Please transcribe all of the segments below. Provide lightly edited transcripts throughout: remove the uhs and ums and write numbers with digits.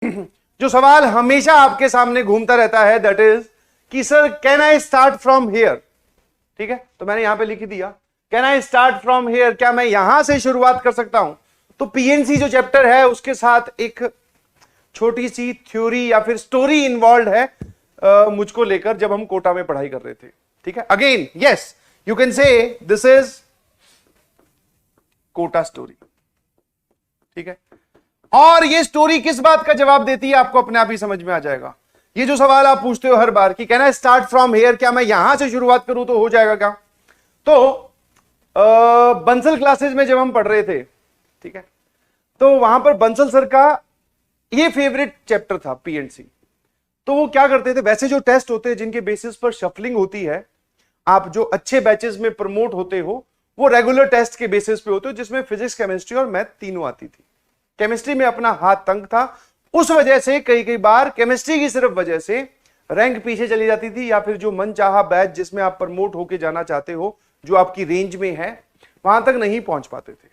जो सवाल हमेशा आपके सामने घूमता रहता है दैट इज कि sir can I start from here. ठीक है, तो मैंने यहां पे लिख दिया can I start from here, क्या मैं यहां से शुरुआत कर सकता हूं? तो पीएनसी जो चैप्टर है उसके साथ एक छोटी सी थ्योरी या फिर स्टोरी इन्वॉल्व है मुझको लेकर, जब हम कोटा में पढ़ाई कर रहे थे। ठीक है, again yes you can say this is Kota story. ठीक है, और ये स्टोरी किस बात का जवाब देती है आपको अपने आप ही समझ में आ जाएगा। ये जो सवाल आप पूछते हो हर बार कि can I start from here, क्या मैं यहां से शुरुआत करूं तो हो जाएगा क्या? तो बंसल क्लासेस में जब हम पढ़ रहे थे, ठीक है, तो वहां पर बंसल सर का ये फेवरेट चैप्टर था पीएनसी। तो वो क्या करते थे, वैसे जो टेस्ट होते हैं जिनके बेसिस पर शफलिंग होती है, आप जो अच्छे बैचेस में प्रमोट होते हो वो रेगुलर टेस्ट के बेसिस पे होते हो, जिसमें फिजिक्स केमिस्ट्री और मैथ तीनों आती थी। केमिस्ट्री में अपना हाथ तंग था, उस वजह से कई बार केमिस्ट्री की सिर्फ वजह से रैंक पीछे चली जाती थी, या फिर जो मनचाहा बैच जिसमें आप प्रमोट होके जाना चाहते हो, जो आपकी रेंज में है, वहां तक नहीं पहुंच पाते थे।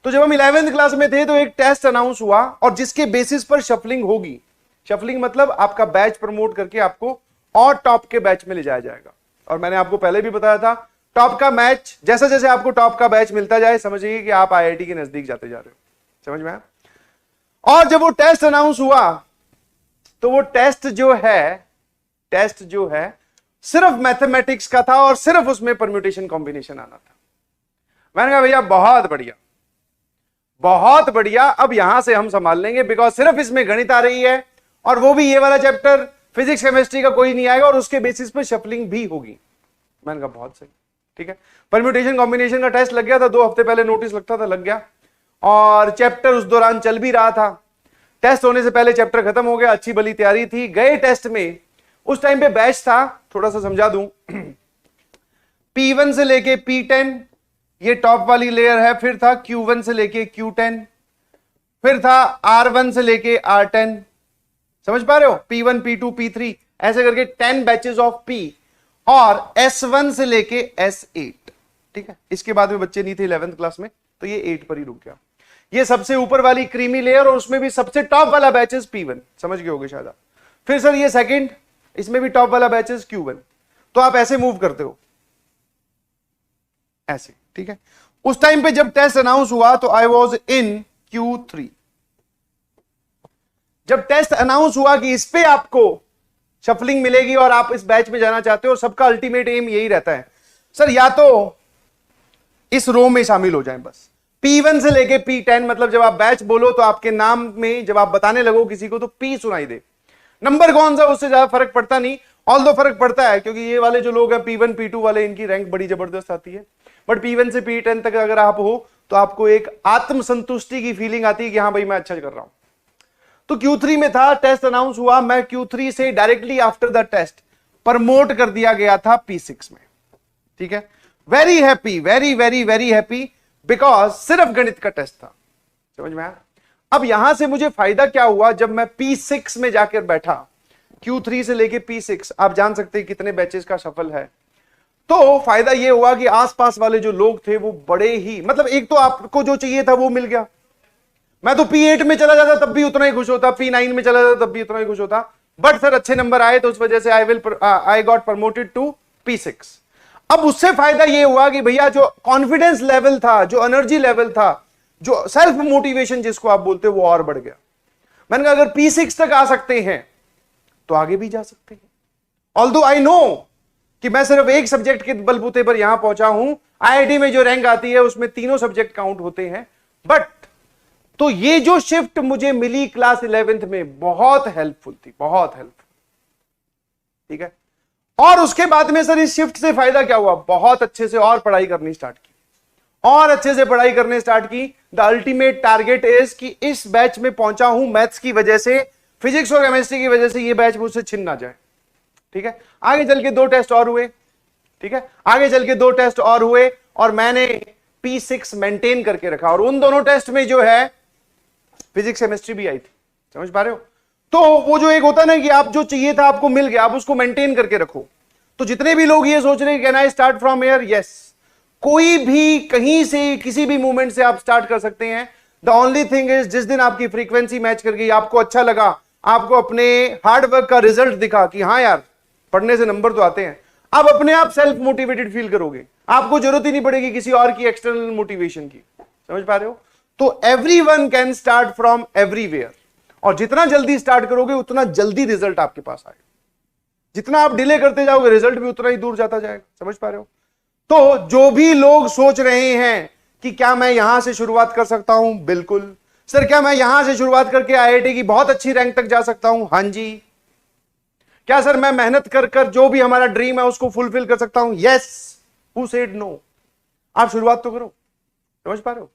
तो जब हम 11वीं क्लास में थे तो एक टेस्ट अनाउंस हुआ, और जिसके बेसिस पर शफलिंग होगी, शफलिंग मतलब आपका बैच प्रमोट करके आपको और टॉप के बैच में ले जाया जाएगा। और मैंने आपको पहले भी बताया था, टॉप का मैच जैसे जैसे आपको टॉप का बैच मिलता जाए, समझिए कि आप आईआईटी के नजदीक जाते जा रहे हो। समझ में आया? और जब वो टेस्ट अनाउंस हुआ तो वो टेस्ट जो है सिर्फ मैथमेटिक्स का था, और सिर्फ उसमें परम्यूटेशन कॉम्बिनेशन आना था। मैंने कहा भैया बहुत बढ़िया बहुत बढ़िया, अब यहां से हम संभाल लेंगे, बिकॉज सिर्फ इसमें गणित आ रही है, और वो भी ये वाला चैप्टर, फिजिक्स केमिस्ट्री का कोई नहीं आएगा, और उसके बेसिस पे शफलिंग भी होगी। मैंने कहा बहुत सही, ठीक है। परम्यूटेशन कॉम्बिनेशन का टेस्ट लग गया था, 2 हफ्ते पहले नोटिस लगता था, लग गया, और चैप्टर उस दौरान चल भी रहा था। टेस्ट होने से पहले चैप्टर खत्म हो गया, अच्छी भली तैयारी थी, गए टेस्ट में। उस टाइम पे बैच था, थोड़ा सा समझा दूं, P1 से लेके P10 ये टॉप वाली लेयर है, फिर था Q1 से लेके Q10, फिर था R1 से लेके R10। समझ पा रहे हो? P1 P2 P3 ऐसे करके 10 बैचेस ऑफ P, और S1 से लेके S8। ठीक है, इसके बाद में बच्चे नहीं थे 11th क्लास में, तो ये 8 पर ही रुक गया। ये सबसे ऊपर वाली क्रीमी लेयर, और उसमें भी सबसे टॉप वाला बैचेस P1, समझ गए होगे शायद आप। फिर सर ये सेकंड, इसमें भी टॉप वाला बैचेस Q1। तो आप ऐसे मूव करते हो, ऐसे, ठीक है। उस टाइम पे जब टेस्ट अनाउंस हुआ तो आई वॉज इन Q3। जब टेस्ट अनाउंस हुआ कि इस पे आपको शफलिंग मिलेगी और आप इस बैच में जाना चाहते हो, सबका अल्टीमेट एम यही रहता है, सर या तो इस रो में शामिल हो जाएं बस, P1 से लेके P10, मतलब जब आप बैच बोलो तो आपके नाम में जब आप बताने लगो किसी को तो P सुनाई दे। नंबर कौन सा उससे ज्यादा फर्क पड़ता नहीं, ऑल्दो फर्क पड़ता है, क्योंकि ये वाले जो लोग हैं P1 P2 वाले, इनकी रैंक बड़ी जबरदस्त आती है। बट P1 से P10 तक अगर आप हो तो आपको एक आत्मसंतुष्टि की फीलिंग आती है कि हाँ भाई मैं अच्छा कर रहा हूं। तो Q3 में था, टेस्ट अनाउंस हुआ, मैं Q3 से directly after the test promote कर दिया गया था P6 में। ठीक है, very happy, very very very happy, because सिर्फ गणित का टेस्ट था। समझ में आया? अब यहां से मुझे फायदा क्या हुआ, जब मैं P6 में जाकर बैठा, Q3 से लेके P6, आप जान सकते हैं कितने बैचेस का सफल है। तो फायदा यह हुआ कि आसपास वाले जो लोग थे वो बड़े ही, मतलब एक तो आपको जो चाहिए था वो मिल गया। मैं तो P8 में चला जाता तब भी उतना ही खुश होता, P9 में चला जाता तब भी उतना ही खुश होता, बट सर अच्छे नंबर आए तो उस वजह से I got promoted to P6। अब उससे फायदा यह हुआ कि भैया जो कॉन्फिडेंस लेवल था, जो एनर्जी लेवल था, जो सेल्फ मोटिवेशन जिसको आप बोलते हो, वो और बढ़ गया। मैंने कहा अगर P6 तक आ सकते हैं तो आगे भी जा सकते हैं। ऑल्दो आई नो कि मैं सिर्फ एक सब्जेक्ट के बलबूते पर यहां पहुंचा हूं, आईआईटी में जो रैंक आती है उसमें तीनों सब्जेक्ट काउंट होते हैं, बट तो ये जो शिफ्ट मुझे मिली क्लास 11th में बहुत हेल्पफुल थी, बहुत हेल्पफुल। ठीक है, और उसके बाद में सर इस शिफ्ट से फायदा क्या हुआ, बहुत अच्छे से और पढ़ाई करनी स्टार्ट की, और अच्छे से पढ़ाई करने स्टार्ट की। द अल्टीमेट टारगेट इज कि इस बैच में पहुंचा हूं मैथ्स की वजह से, फिजिक्स और केमिस्ट्री की वजह से, ये बैच मुझसे छिन ना जाए। ठीक है, आगे चल के 2 टेस्ट और हुए। ठीक है, आगे चल के 2 टेस्ट और हुए, और मैंने P6 मेंटेन करके रखा, और उन दोनों टेस्ट में जो है फिजिक्स केमिस्ट्री भी आई थी। समझ पा रहे हो? तो वो जो एक होता ना कि आप जो चाहिए था आपको मिल गया, आप उसको मेंटेन करके रखो। तो जितने भी लोग ये सोच रहे हैं can I start from here, yes, कोई भी कहीं से किसी भी मूवमेंट से आप स्टार्ट कर सकते हैं। द ओनली थिंग इज जिस दिन आपकी फ्रीक्वेंसी मैच कर गई, आपको अच्छा लगा, आपको अपने हार्डवर्क का रिजल्ट दिखा कि हाँ यार पढ़ने से नंबर तो आते हैं, आप अपने आप सेल्फ मोटिवेटेड फील करोगे, आपको जरूरत ही नहीं पड़ेगी किसी और की एक्सटर्नल मोटिवेशन की। समझ पा रहे हो? तो everyone can start from everywhere, और जितना जल्दी स्टार्ट करोगे उतना जल्दी रिजल्ट आपके पास आएगा, जितना आप डिले करते जाओगे रिजल्ट भी उतना ही दूर जाता जाएगा। समझ पा रहे हो? तो जो भी लोग सोच रहे हैं कि क्या मैं यहां से शुरुआत कर सकता हूं, बिल्कुल। सर क्या मैं यहां से शुरुआत करके आईआईटी की बहुत अच्छी रैंक तक जा सकता हूं? हां जी। क्या सर मैं मेहनत कर कर जो भी हमारा ड्रीम है उसको फुलफिल कर सकता हूं? यस। Who said no? आप शुरुआत तो करो। समझ पा रहे हो?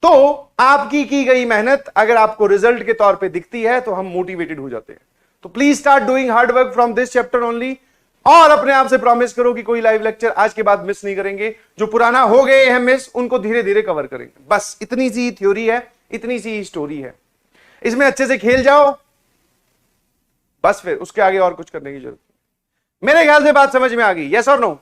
तो आपकी की गई मेहनत अगर आपको रिजल्ट के तौर पे दिखती है तो हम मोटिवेटेड हो जाते हैं। तो please start doing hard work from this chapter only, और अपने आप से प्रॉमिस करो कि कोई लाइव लेक्चर आज के बाद मिस नहीं करेंगे। जो पुराना हो गए हैं मिस, उनको धीरे धीरे कवर करेंगे। बस इतनी सी थ्योरी है, इतनी सी स्टोरी है, इसमें अच्छे से खेल जाओ, बस फिर उसके आगे और कुछ करने की जरूरत नहीं। मेरे ख्याल से बात समझ में आ गई। यस और नो?